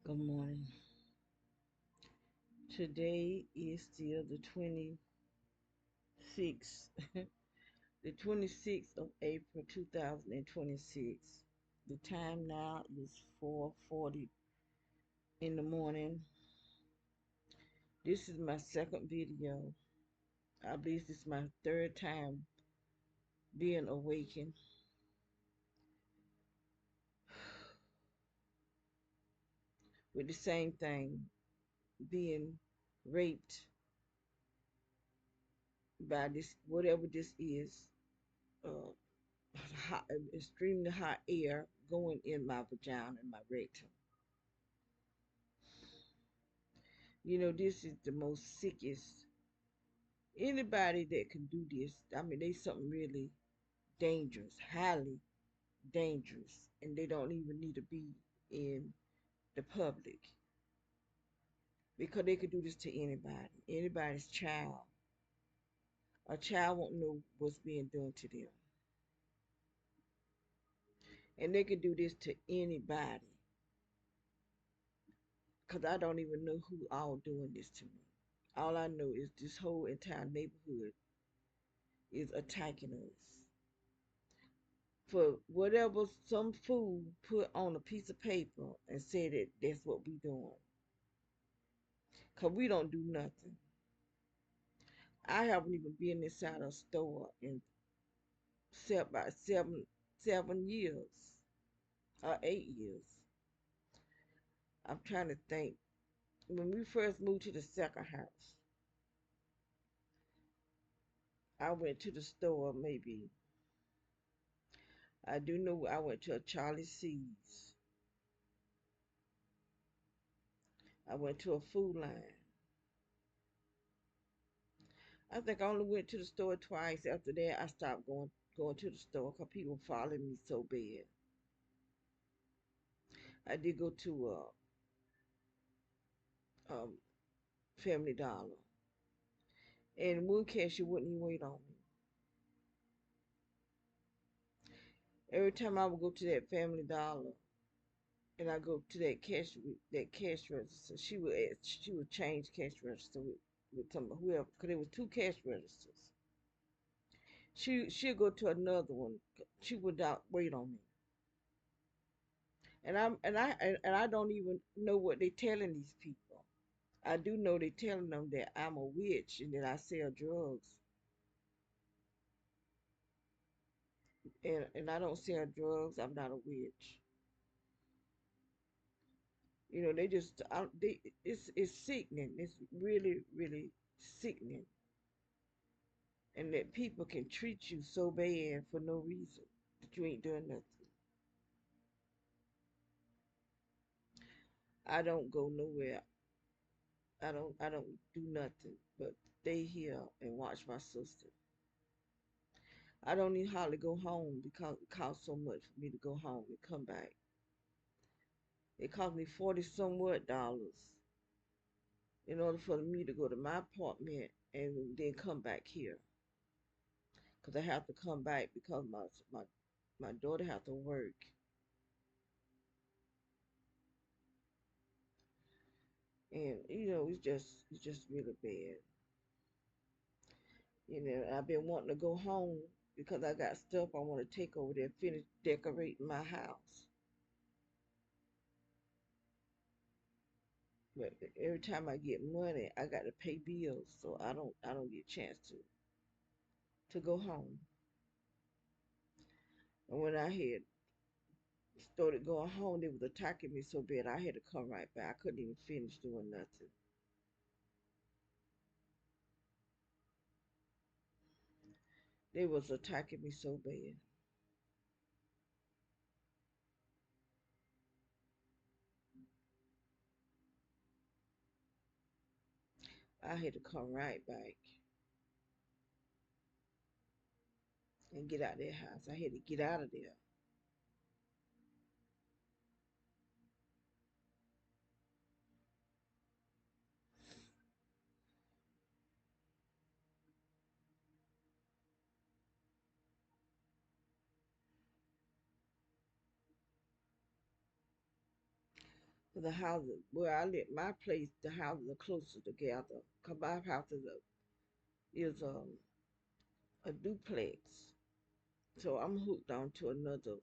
Good morning. Today is still the 26th, the 26th of April 2026. The time now is 4:40 in the morning. This is my second video. I believe this is my third time being awakened with the same thing, being raped by this, whatever this is, uh, hot, extremely hot air going in my vagina and my rectum. This is the most sickest. Anybody that can do this, I mean, they something really dangerous, highly dangerous, and they don't even need to be in the public because they could do this to anybody, anybody's child. A child won't know what's being done to them, and they can do this to anybody because I don't even know who all doing this to me. All I know is this whole entire neighborhood is attacking us for whatever some fool put on a piece of paper and said that that's what we doing. Cause we don't do nothing. I haven't even been inside a store in about seven years or 8 years. I'm trying to think. When we first moved to the second house, I went to the store maybe. I do know I went to a Charlie C's. I went to a Food Line. I think I only went to the store twice. After that, I stopped going to the store because people followed me so bad. I did go to um, Family Dollar, and one cashier wouldn't even wait on me. Every time I would go to that Family Dollar, and I go to that cash register, she would change cash register with some whoever, because there was two cash registers. She'll go to another one. She would not wait on me. And I don't even know what they're telling these people. I do know they're telling them that I'm a witch and that I sell drugs, and I don't sell drugs. I'm not a witch. They just it's sickening. It's really really sickening, and that people can treat you so bad for no reason that you ain't doing nothing. I don't go nowhere. I don't do nothing but stay here and watch my sister. I don't even hardly go home because it costs so much for me to go home and come back. It cost me 40 somewhat dollars in order for me to go to my apartment and then come back here. Because I have to come back because my daughter has to work. And it's just really bad. I've been wanting to go home because I got stuff I want to take over there, finish decorating my house. But every time I get money, I got to pay bills, so I don't get a chance to go home. And when I had started going home, they was attacking me so bad I had to come right back. I couldn't even finish doing nothing. They was attacking me so bad. I had to come right back and get out of their house. I had to get out of there. The houses where I live, my place, the houses are closer together. Cause my house is a duplex, so I'm hooked on to another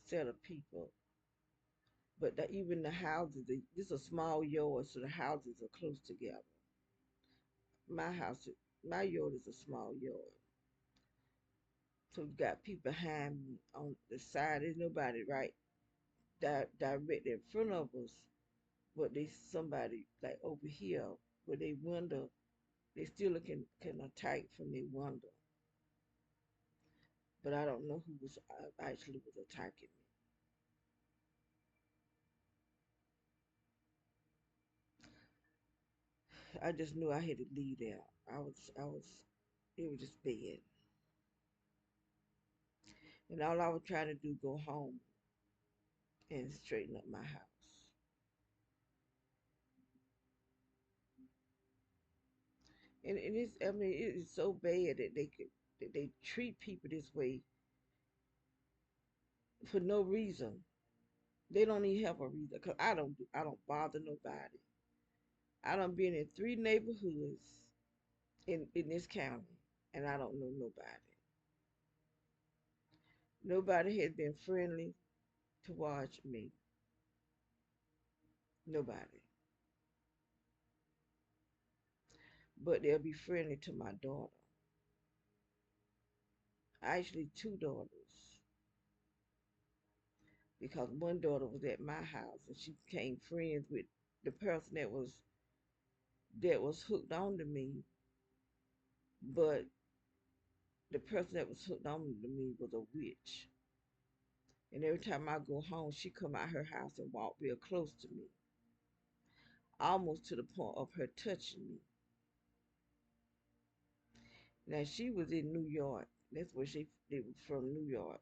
set of people. But even the houses, this is a small yard, so the houses are close together. My house, my yard is a small yard, so we got people behind me on the side. There's nobody right directly in front of us, but there's somebody like over here where they window. They still looking kind of tight from their window, but I don't know who was actually was attacking me. I just knew I had to leave there. I was, it was just bad. And all I was trying to do go home and straighten up my house. And it's, I mean, it is so bad that they treat people this way for no reason. They don't even have a reason. Cause I don't bother nobody. I done been in 3 neighborhoods in this county, and I don't know nobody. Nobody has been friendly towards me. Nobody. But they'll be friendly to my daughter. Actually, 2 daughters, because one daughter was at my house and she became friends with the person that was hooked on to me. But the person that was hooked on to me was a witch. And every time I go home, she come out her house and walk real close to me, almost to the point of her touching me. Now she was in New York. That's where they was from, New York.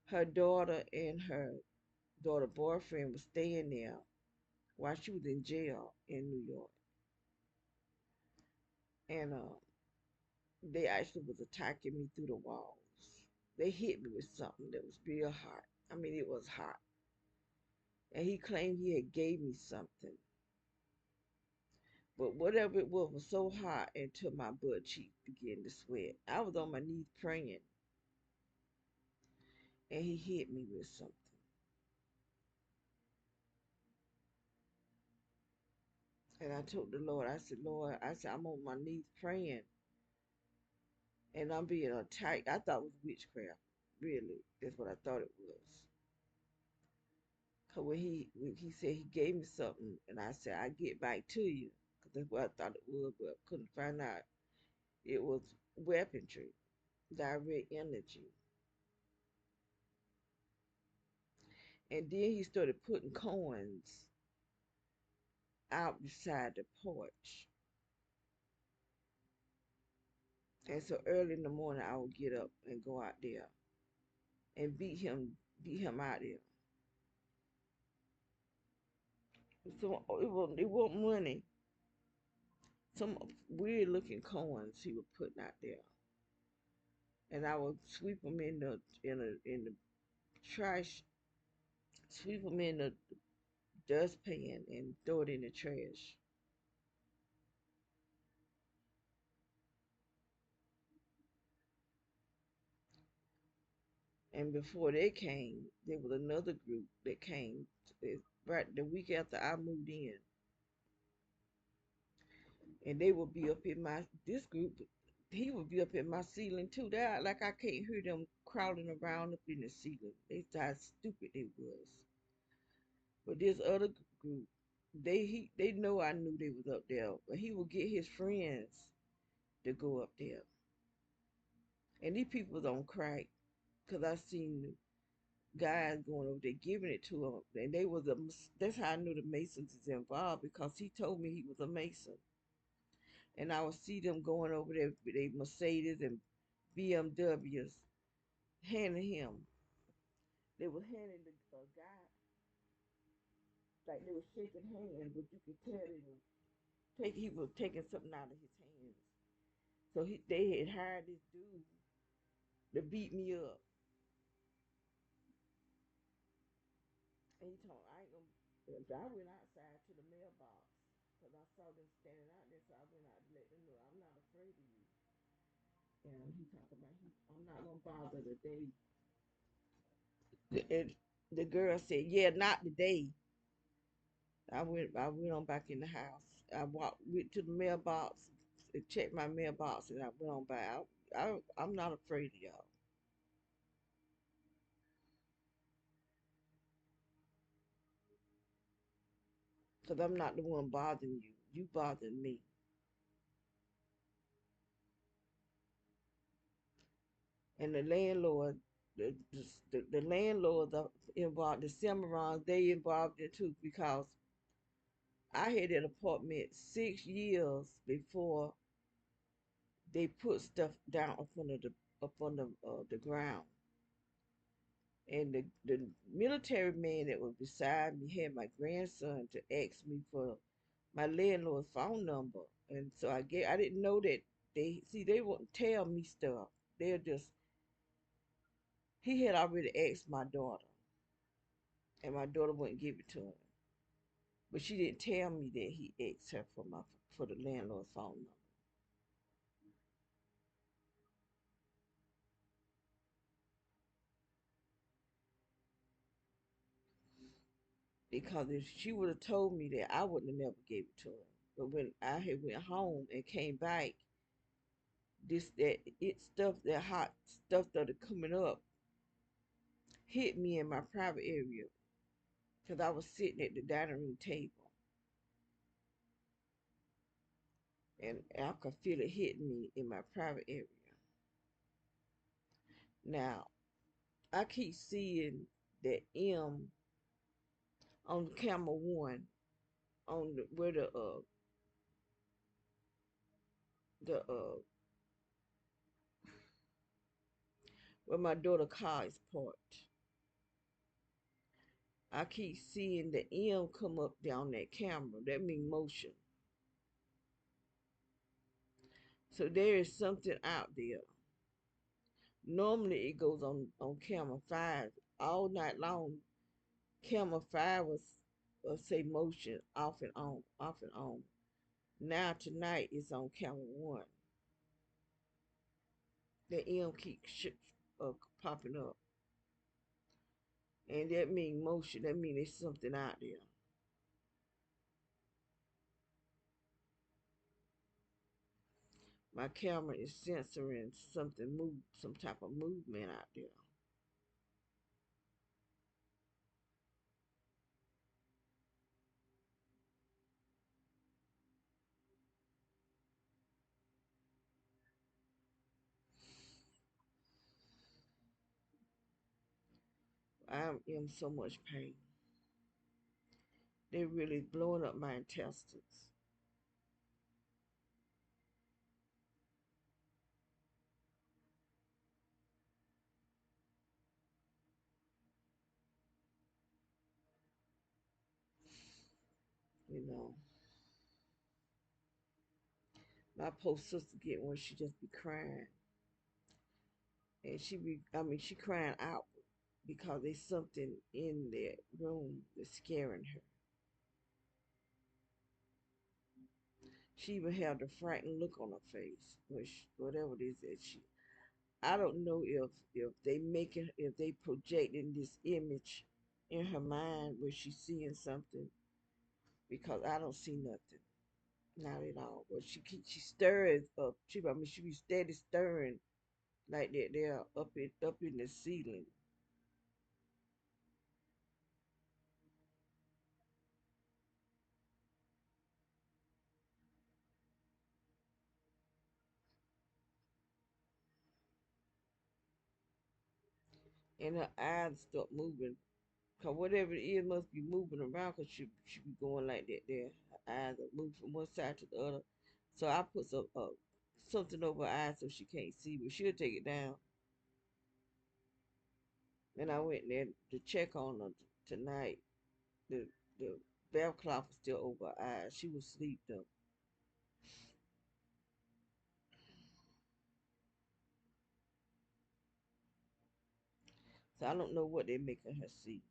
Her daughter and her daughter boyfriend was staying there while she was in jail in New York. And they actually was attacking me through the walls. They hit me with something that was real hot. I mean, it was hot. And he claimed he had gave me something. But whatever it was so hot until my butt cheeks began to sweat. I was on my knees praying, and he hit me with something. And I told the Lord, I said, Lord, I said, I'm on my knees praying, and I'm being attacked. I thought it was witchcraft. Really, that's what I thought it was. Cause when he said he gave me something, and I said I get back to you, cause that's what I thought it was, but I couldn't find out it was weaponry, direct energy. And then he started putting coins out beside the porch. And so early in the morning, I would get up and go out there and beat him out there. So it wasn't money. Some weird looking coins he was putting out there, and I would sweep them in the trash, sweep them in the dustpan, and throw it in the trash. And before they came, there was another group that came right the week after I moved in, and they would be up in my this group. He would be up in my ceiling too. That like I can't hear them crawling around up in the ceiling. They how stupid they was. But this other group, they know I knew they was up there, but he would get his friends to go up there, and these people was on crack, cause I seen guys going over there giving it to him, and they was a. That's how I knew the Masons is involved because he told me he was a Mason, and I would see them going over there with their Mercedes and BMWs, handing him. They were handing the guy like they were shaking hands, but you could tell he was taking something out of his hands. So they had hired this dude to beat me up, And he told I ain't gonna. I went outside to the mailbox because I saw them standing out there, so I went out to let them know I'm not afraid of you. And he talked about I'm not gonna bother today. And the girl said, "Yeah, not today." I went on back in the house. Went to the mailbox, checked my mailbox, and I went on back. I'm not afraid of y'all, because I'm not the one bothering you. You bothering me. And the landlord, the landlords are involved, the Cimarrons, they involved it too, because I had an apartment 6 years before they put stuff down up on the ground. And the military man that was beside me had my grandson to ask me for my landlord's phone number. And so I didn't know that they wouldn't tell me stuff. They're just he had already asked my daughter, and my daughter wouldn't give it to him. But she didn't tell me that he asked her for the landlord's phone number. Because if she would have told me that, I wouldn't have never gave it to him. But when I had went home and came back, this that it stuff that hot stuff started coming up, hit me in my private area because I was sitting at the dining room table, and I could feel it hitting me in my private area. Now I keep seeing that M on camera one on where the where my daughter car is parked. I keep seeing the M come up down that camera. That means motion. So there is something out there. Normally it goes on camera five all night long. Camera five was say motion off and on, off and on. Now tonight it's on camera one. The M keeps popping up, and that means motion. That means there's something out there. My camera is censoring something move, some type of movement out there. I am in so much pain. They're really blowing up my intestines. You know, my poor sister get one, she just be crying, and she crying out because there's something in that room that's scaring her. She even had a frightened look on her face, which whatever it is that she. I don't know if they projecting this image in her mind where she's seeing something, because I don't see nothing, not at all. But she stirs up. She be steady stirring like that. They're up in the ceiling, and her eyes start moving. Cause whatever it is must be moving around. Cause she be going like that. There, her eyes are moving from one side to the other. So I put something over her eyes so she can't see, but she'll take it down. And I went there to check on her tonight. The bath cloth was still over her eyes. She was asleep though. So I don't know what they're making her see.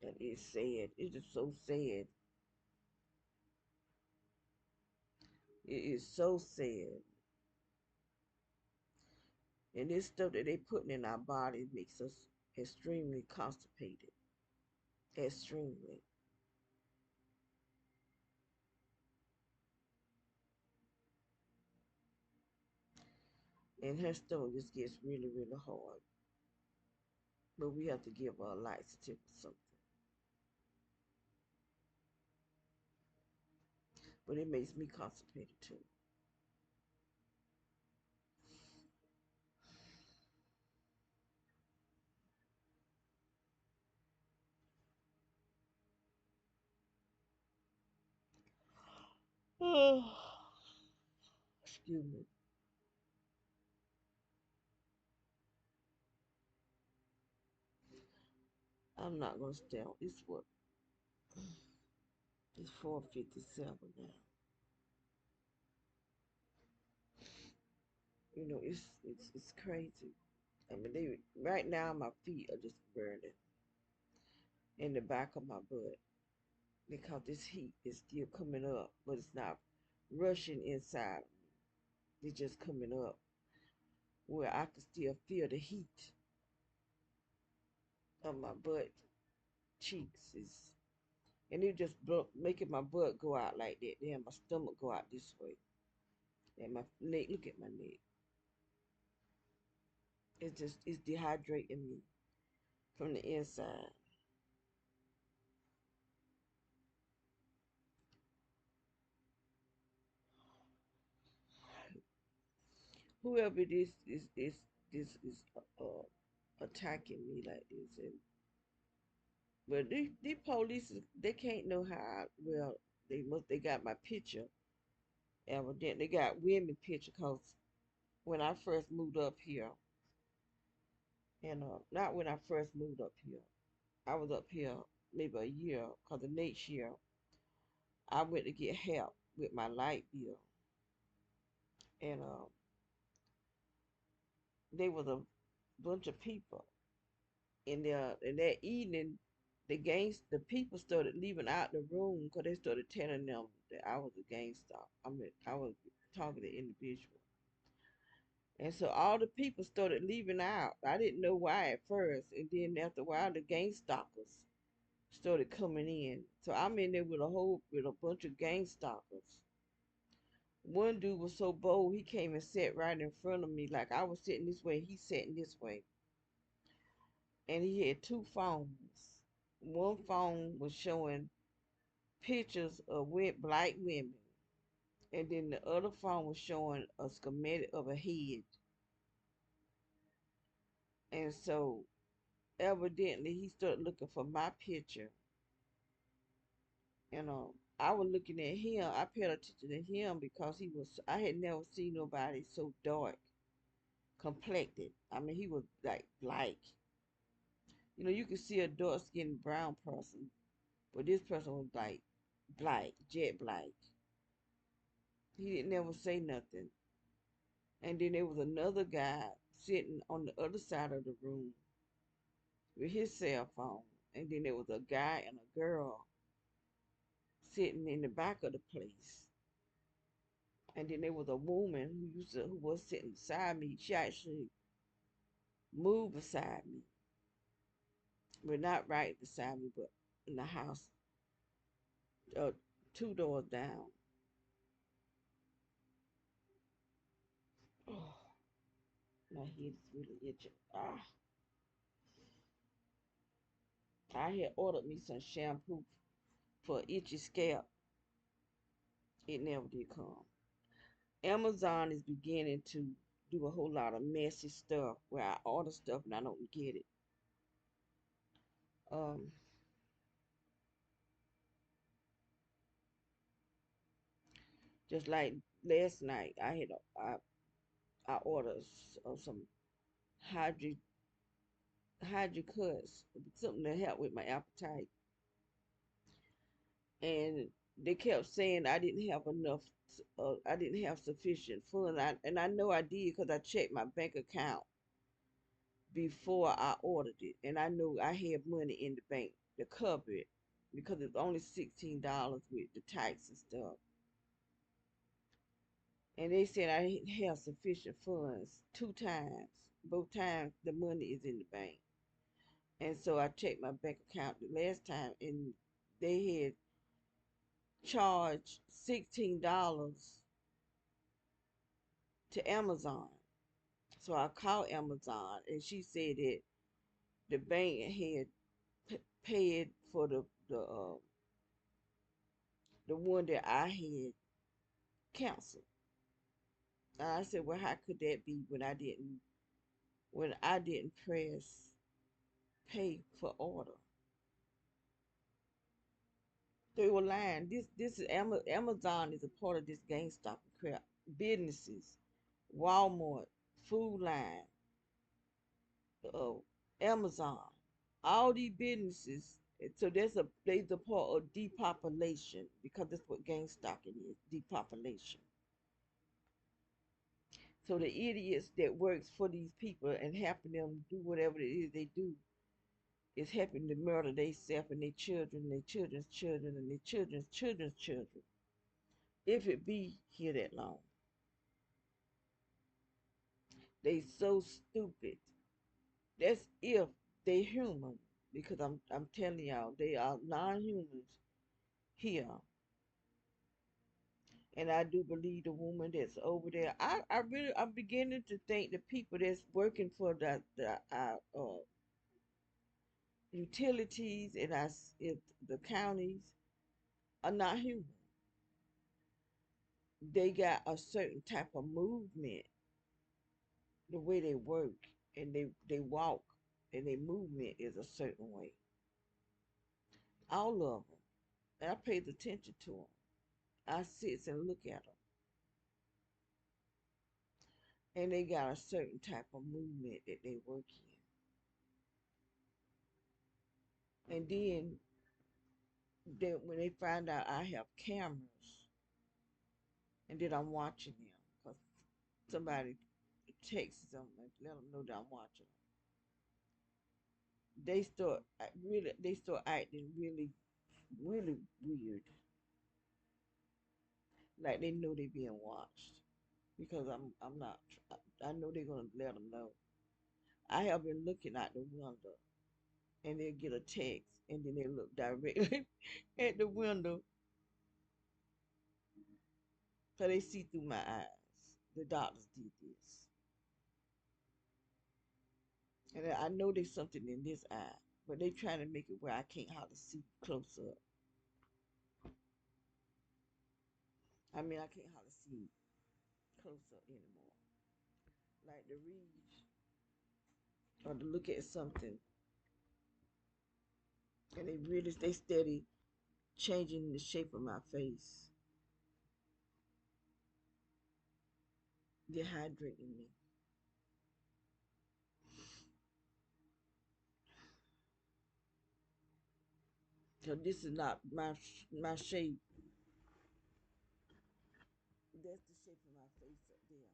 And it's sad. It's just so sad. It is so sad. And this stuff that they putting in our body makes us extremely constipated. Extremely. And her stomach just gets really, really hard. But we have to give her a laxative or something. But it makes me constipated too. Oh, excuse me. I'm not gonna stay on. It's what? It's 4:57 now. It's crazy. I mean, they right now my feet are just burning in the back of my butt because this heat is still coming up, but it's not rushing inside of me. It's just coming up where I can still feel the heat of my butt cheeks is, and it just making my butt go out like that. Then my stomach go out this way, and my neck. Look at my neck. It's dehydrating me from the inside. Whoever this is attacking me like this, and but these police they can't know how well they got my picture. Evidently, they got women picture because when I first moved up here, and not when I first moved up here, I was up here maybe a year because the next year I went to get help with my light bill, and there was a bunch of people in there. And that evening, the people started leaving out the room because they started telling them that I was a gangster. I mean, I was talking to individual, and so all the people started leaving out. I didn't know why at first, and then after a while, the gang stalkers started coming in. So I'm in there with a bunch of gang stalkers. One dude was so bold, he came and sat right in front of me, like I was sitting this way, he sitting this way. And he had two phones. One phone was showing pictures of black women, and then the other phone was showing a schematic of a head. And so evidently he started looking for my picture. You know, I was looking at him. I paid attention to him because I had never seen nobody so dark complected. I mean, he was like black. You could see a dark skinned brown person, but this person was like black, jet black. He didn't never say nothing. And then there was another guy sitting on the other side of the room with his cell phone. And then there was a guy and a girl sitting in the back of the place. And then there was a woman who was sitting beside me. She actually moved beside me, but not right beside me, but in the house, uh, two doors down. Oh, my head is really itching. I had ordered me some shampoo for itchy scalp. It never did come. Amazon is beginning to do a whole lot of messy stuff where I order stuff and I don't get it. Um, just like last night, I ordered some hydro cuts, something to help with my appetite, and they kept saying I didn't have enough. I didn't have sufficient funds, and I know I did because I checked my bank account before I ordered it, and I knew I had money in the bank to cover it because it's only $16 with the tax and stuff. And they said I have sufficient funds two times. Both times the money is in the bank. And so I checked my bank account the last time, and they had charged $16 to Amazon. So I called Amazon, and she said that the bank had paid for the one that I had canceled. And I said, well, how could that be when I didn't press pay for order? They were lying. This is Amazon is a part of this GameStop and crap. Businesses, Walmart, Food Line, uh, Amazon, all these businesses. So they's a part of depopulation because that's what GameStop is, depopulation. So the idiots that works for these people and helping them do whatever it is they do is helping to murder themselves and their children, their children's children, and their children's children's children. If it be here that long, they so stupid. That's if they human, because I'm telling y'all they are non-humans here. And I do believe the woman that's over there. I'm beginning to think the people that's working for the utilities and if the counties are not human. They got a certain type of movement, the way they work and they walk and their movement is a certain way. All of them. And I pays attention to them. I sits and look at them, and they got a certain type of movement that they work in. And then when they find out I have cameras, and then I'm watching them, because somebody texts them and let them know that I'm watching them. They start acting really really weird, like they know they being watched because I'm not. I know they're gonna let them know. I have been looking out the window, and they'll get a text, and then they look directly at the window, so they see through my eyes. The doctors did this, and I know there's something in this eye, but they trying to make it where I can't hardly see close up. I mean, I can't hardly see close up anymore. Like to read or to look at something, and they steady changing the shape of my face, dehydrating me. So this is not my shape. That's the shape of my face up there.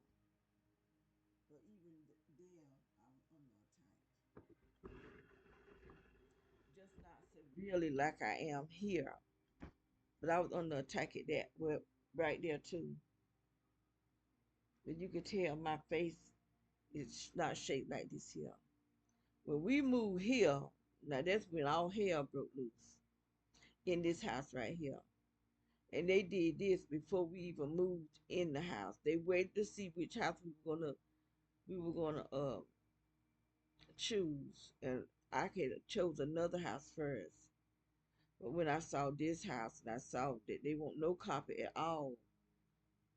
But even there, I was under attack. Just not severely like I am here, but I was under attack at that well right there too. But you can tell my face is not shaped like this here. When we moved here, now that's when all hell broke loose in this house right here. And they did this before we even moved in the house. They waited to see which house we were gonna choose, and I could have chose another house first. But when I saw this house and I saw that they want no carpet at all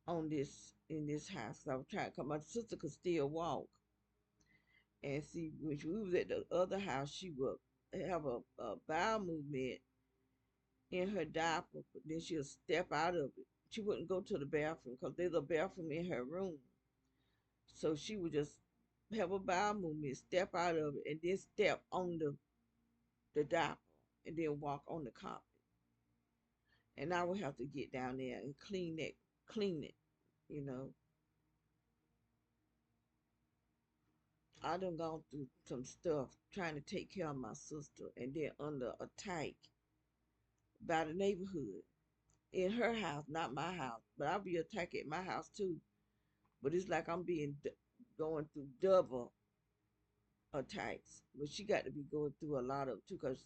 on this in this house, I was trying to come. My sister could still walk, and see when we was at the other house, she would have a bowel movement in her diaper, but then she'll step out of it. She wouldn't go to the bathroom because there's a bathroom in her room. So she would just have a bowel movement, step out of it, and then step on the diaper, and then walk on the carpet. And I would have to get down there and clean it, you know. I done gone through some stuff trying to take care of my sister and then under attack by the neighborhood. In her house, not my house, but I'll be attacked at my house too. But it's like I'm being going through double attacks. But she got to be going through a lot of too, cause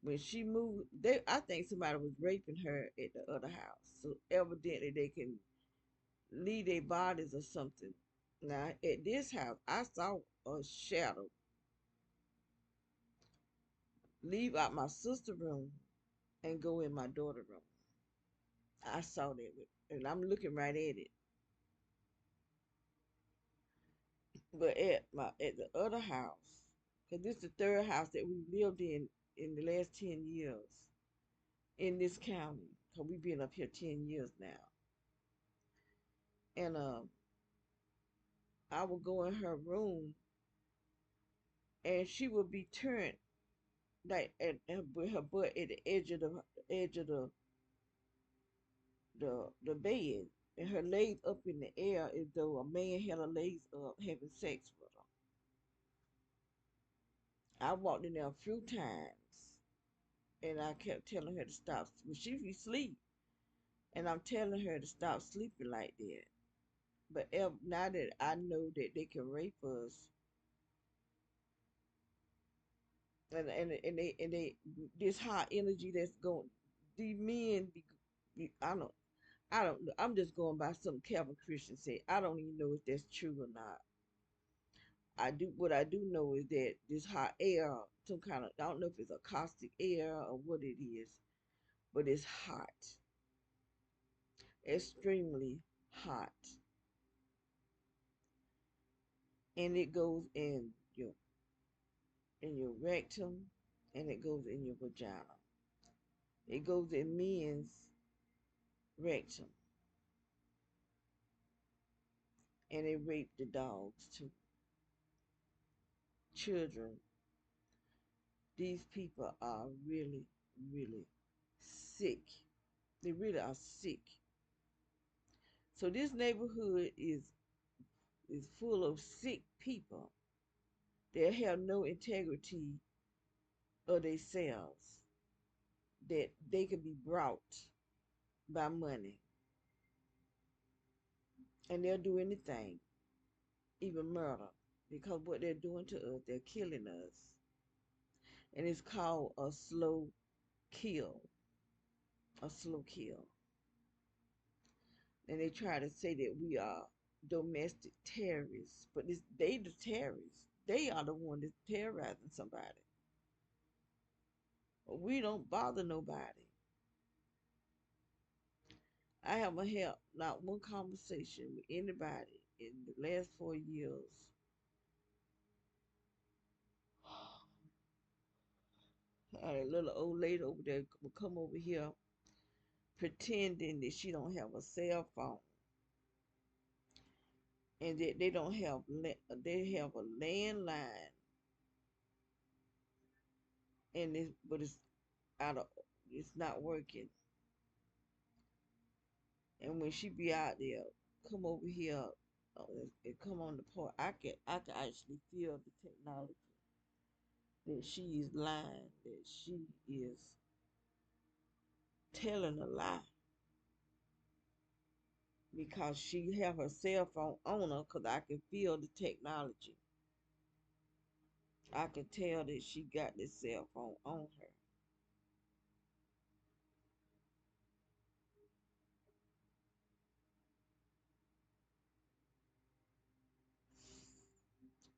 when she moved, I think somebody was raping her at the other house. So evidently they can leave their bodies or something. Now at this house, I saw a shadow leave out my sister's room and go in my daughter's room. I saw that, and I'm looking right at it. But at the other house, because this is the third house that we lived in the last 10 years in this county. Because we've been up here 10 years now, and I would go in her room, and she would be turned like with her butt at the edge of the bed, and her legs up in the air as though a man had her legs up having sex with her. I walked in there a few times, and I kept telling her to stop. But she be asleep, and I'm telling her to stop sleeping like that. But now that I know that they can rape us, and they this high energy that's going, these men I don't know. I'm just going by something Calvin Christian said. I don't even know if that's true or not. What I do know is that this hot air, some kind of, I don't know if it's a caustic air or what it is, but it's hot, extremely hot, and it goes in your rectum, and it goes in your vagina. It goes in men's rectum, and they rape the dogs too. Children. These people are really, really sick. They really are sick. So this neighborhood is full of sick people that have no integrity of themselves, that they can be brought by money, and they'll do anything, even murder, because what they're doing to us, they're killing us, and it's called a slow kill, a slow kill. And they try to say that we are domestic terrorists, but they the terrorists. They are the one that's terrorizing somebody. But we don't bother nobody. I haven't had not one conversation with anybody in the last 4 years. A little old lady over there will come over here pretending that she don't have a cell phone, and that they don't have they have a landline, and but it's out of it's not working. And when she be out there, come over here and come on the part, I can actually feel the technology that she is lying, that she is telling a lie, because she have her cell phone on her, because I can feel the technology. I can tell that she got this cell phone on her.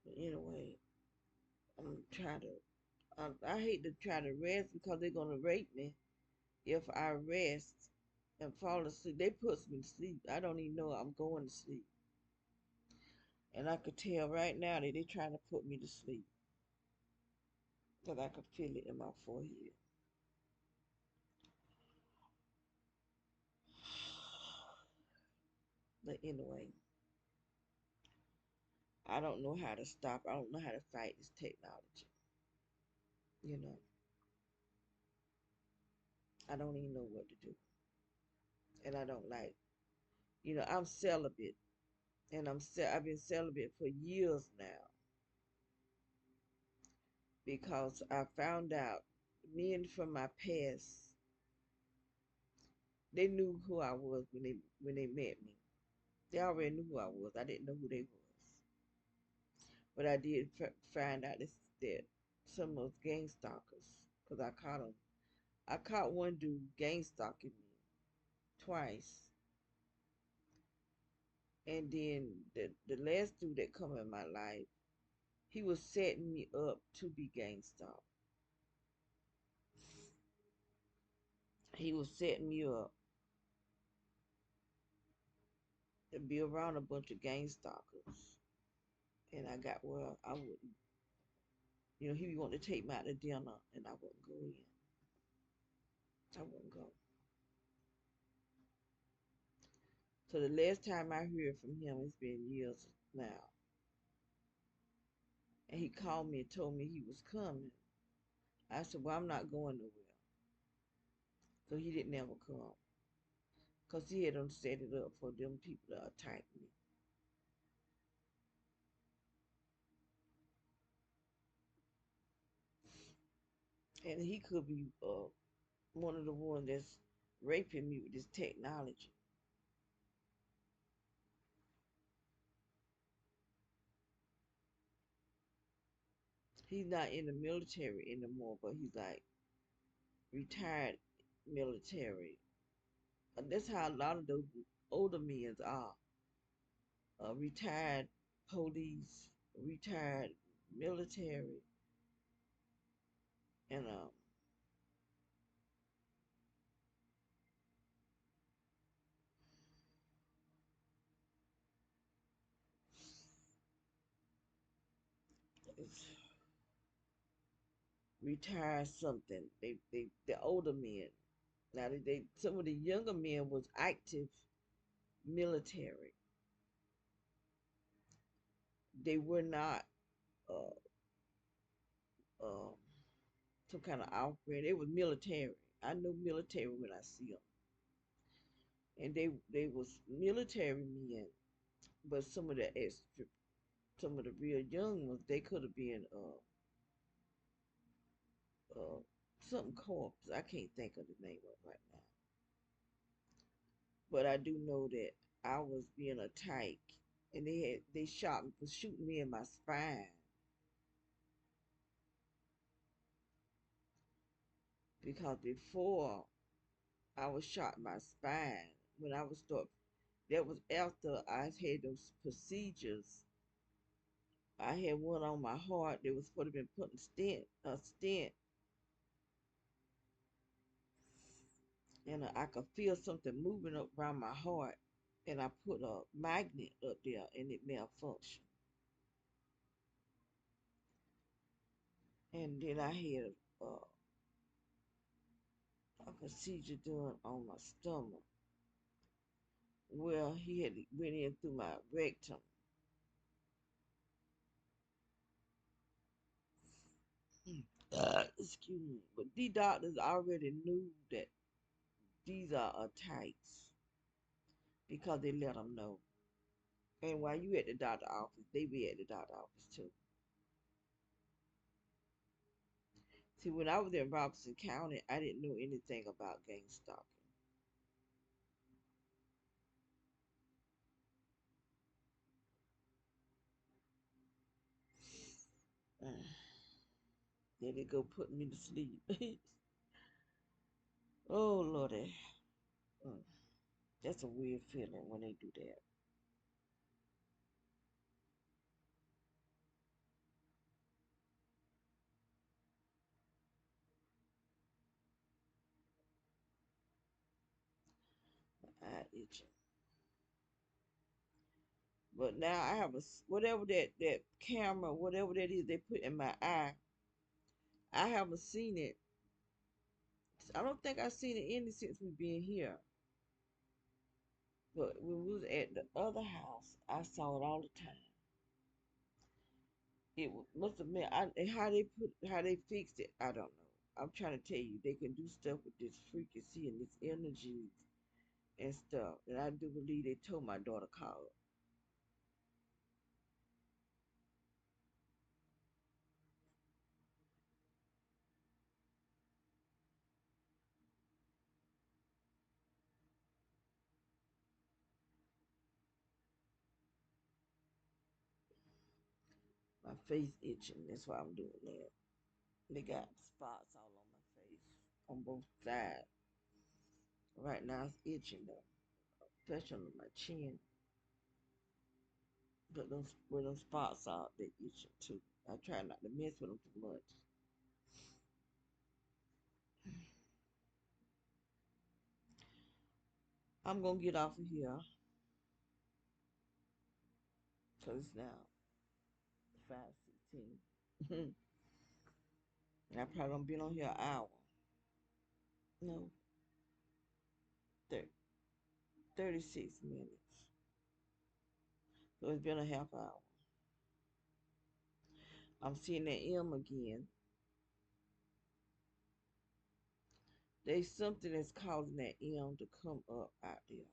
But anyway, I'm trying to. I hate to try to rest because they're gonna rape me if I rest and fall asleep. They put me to sleep. I don't even know I'm going to sleep. And I could tell right now that they're trying to put me to sleep, because I could feel it in my forehead. But anyway, I don't know how to stop. I don't know how to fight this technology. You know, I don't even know what to do. And I don't like, I'm celibate. And I've been celibate for years now. because I found out men from my past, they knew who I was when they met me. They already knew who I was. I didn't know who they was, but I did find out that some of those gang stalkers, because I caught them. I caught one dude gang stalking me twice, and then the last dude that come in my life, he was setting me up to be gang stalked. He was setting me up to be around a bunch of gang stalkers, and I got well, I wouldn't. He wanted to take me out to dinner, and I wouldn't go in. I wouldn't go. So the last time I heard from him, it's been years now, and he called me and told me he was coming. I said, "Well, I'm not going nowhere." So he didn't ever come, cause he had done set it up for them people to attack me. And he could be one of the ones that's raping me with this technology. He's not in the military anymore, but he's like retired military. And that's how a lot of those older men are. Retired police, retired military, and retired something. The older men. Now some of the younger men was active military. They were not uh, uh, some kind of outfit. They was military. I know military when I see them, and they was military men. But some of the real young ones, they could have been uh something corps. I can't think of the name of it right now. But I do know that I was being attacked, and they shot me, was shooting me in my spine because before I was shot in my spine when I was start. That was after I had those procedures. I had one on my heart. They was supposed to been putting a stent, and I could feel something moving up around my heart, and I put a magnet up there, and it malfunctioned. And then I had a procedure done on my stomach. Well, he had went in through my rectum. Excuse me. But these doctors already knew that these are attacks because they let them know. And while you at the doctor office, they be at the doctor office too. See, when I was in Robertson County, I didn't know anything about gang stalking. Then they go put me to sleep. Oh, Lordy. Mm. That's a weird feeling when they do that. My eye itching. But now I have whatever that camera, whatever that is they put in my eye. I haven't seen it. I don't think I've seen it any since we've been here. But when we was at the other house, I saw it all the time. Must have been how they fixed it. I don't know. I'm trying to tell you, they can do stuff with this frequency and this energy and stuff. And I do believe they told my daughter call. My face itching. That's why I'm doing that. They got spots all on my face on both sides. Right now it's itching though, especially on my chin. But those where those spots are, they itching too. I try not to mess with them too much. I'm gonna get off of here because it's now 5:16. I probably don't been on here an hour. No, 30, 36 minutes. So it's been a half hour. I'm seeing that M again. There's something that's causing that M to come up out there.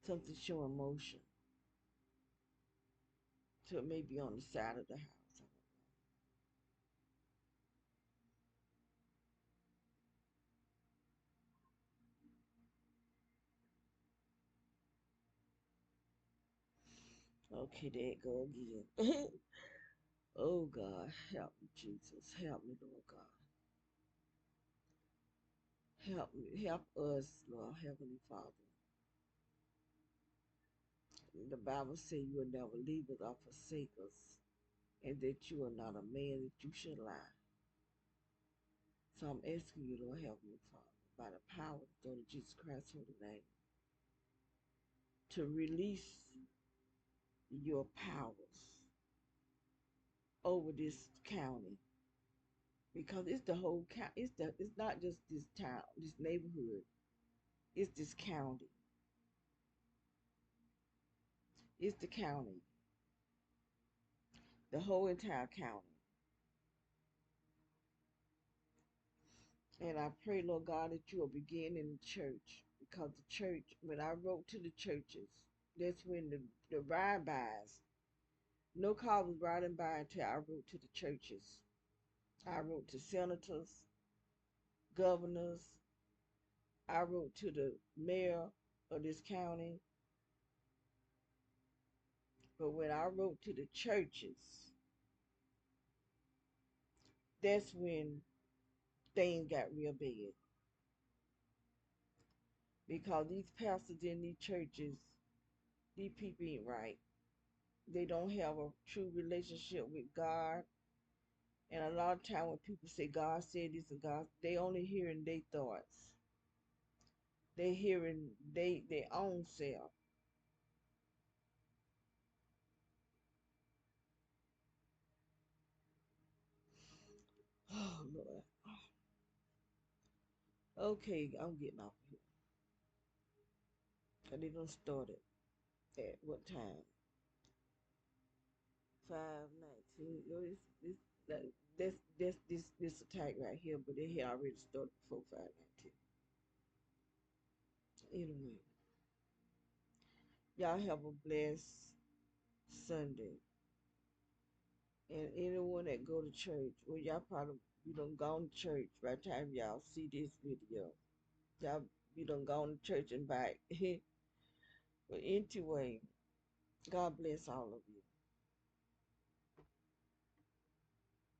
Something showing motion. So it may be on the side of the house. Okay, there it go again. Oh God, help me, Jesus. Help me, Lord God. Help me. Help us, Lord Heavenly Father. The Bible says you will never leave us or forsake us, and that you are not a man that you should lie. So I'm asking you, Lord Heavenly Father, by the power of the blood of Jesus Christ's holy name, to release your powers over this county. Because it's the whole county. It's not just this town, this neighborhood. It's this county. It's the county. The whole entire county. And I pray, Lord God, that you will begin in the church. Because the church, when I wrote to the churches, that's when the ride-bys, no car was riding by until I wrote to the churches. I wrote to senators, governors. I wrote to the mayor of this county. But when I wrote to the churches, that's when things got real bad. Because these pastors in these churches, these people ain't right. They don't have a true relationship with God. And a lot of time when people say God said this and God, they only hearing their thoughts. They hearing their own self. Oh Lord. Okay, I'm getting off of here. And they done started at what time? 5:19. You know, this attack right here, but they had already started before 5:19. Anyway, y'all have a blessed Sunday. And anyone that go to church, well, y'all probably you done gone to church by the time y'all see this video. Y'all you done gone to church and back. But anyway, God bless all of you.